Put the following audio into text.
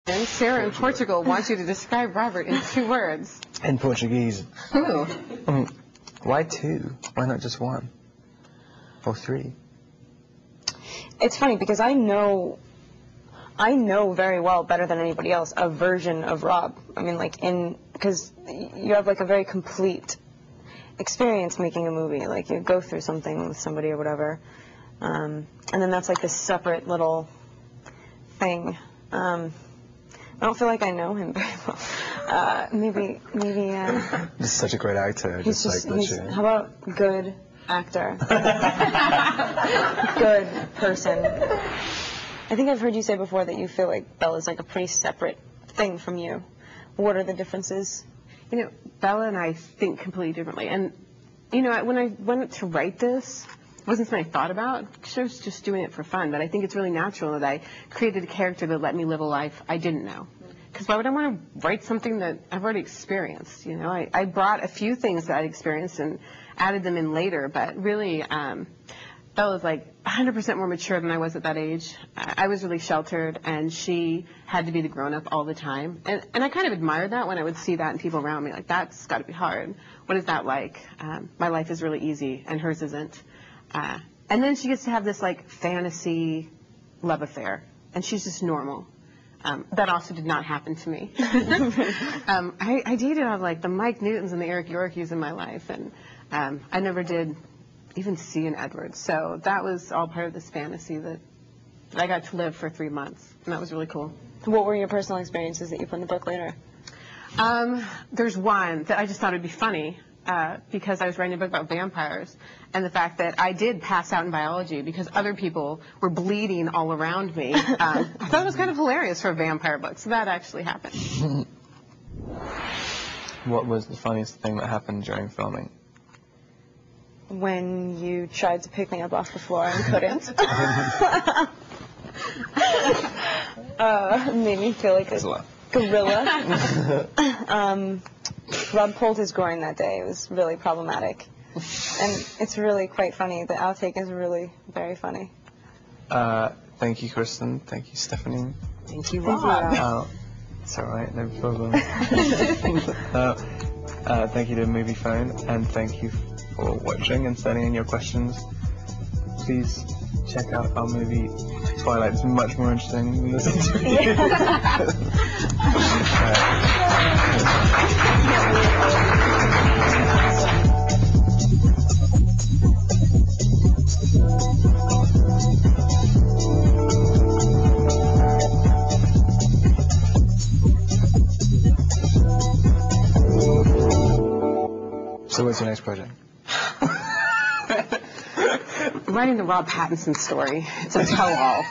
And Sarah in Portugal wants you to describe Robert in 2 words. In Portuguese. Ooh. Why 2? Why not just 1? Or 3? It's funny because I know very well, better than anybody else, a version of Rob. I mean, like, because you have like a very complete experience making a movie. Like, you go through something with somebody or whatever, and then that's like this separate little thing. I don't feel like I know him very well. Maybe. He's such a great actor. How about good actor? Good person. I think I've heard you say before that you feel like Bella's like a pretty separate thing from you. What are the differences? You know, Bella and I think completely differently. And, you know, when I went to write this, it wasn't something I thought about. I was just doing it for fun. But I think it's really natural that I created a character that let me live a life I didn't know. Because why would I want to write something that I've already experienced? You know, I brought a few things that I'd experienced and added them in later. But really, Bella's like 100% more mature than I was at that age. I was really sheltered, and she had to be the grown-up all the time. And I kind of admired that when I would see that in people around me. Like, that's got to be hard. What is that like? My life is really easy, and hers isn't. And then she gets to have this, like, fantasy love affair, and she's just normal. That also did not happen to me. I dated on, like, the Mike Newtons and the Eric Yorkies in my life, and I never did even see an Edward. So that was all part of this fantasy that I got to live for 3 months, and that was really cool. What were your personal experiences that you put in the book later? There's one that I just thought would be funny. Because I was writing a book about vampires, and the fact that I did pass out in biology because other people were bleeding all around me. I thought it was kind of hilarious for a vampire book, so that actually happened. What was the funniest thing that happened during filming? When you tried to pick me up off the floor and couldn't. Made me feel like a gorilla. Rob pulled his groin that day. It was really problematic. And it's really quite funny. The outtake is really very funny. Thank you, Kristen. Thank you, Stephanie. Thank you, Rob. It's all right, no problem. Thank you to Movie Phone, and thank you for watching and sending in your questions. Please check out our movie Twilight. It's much more interesting than this interview. So what's your next project? I'm writing the Rob Pattinson story. It's a tell-all.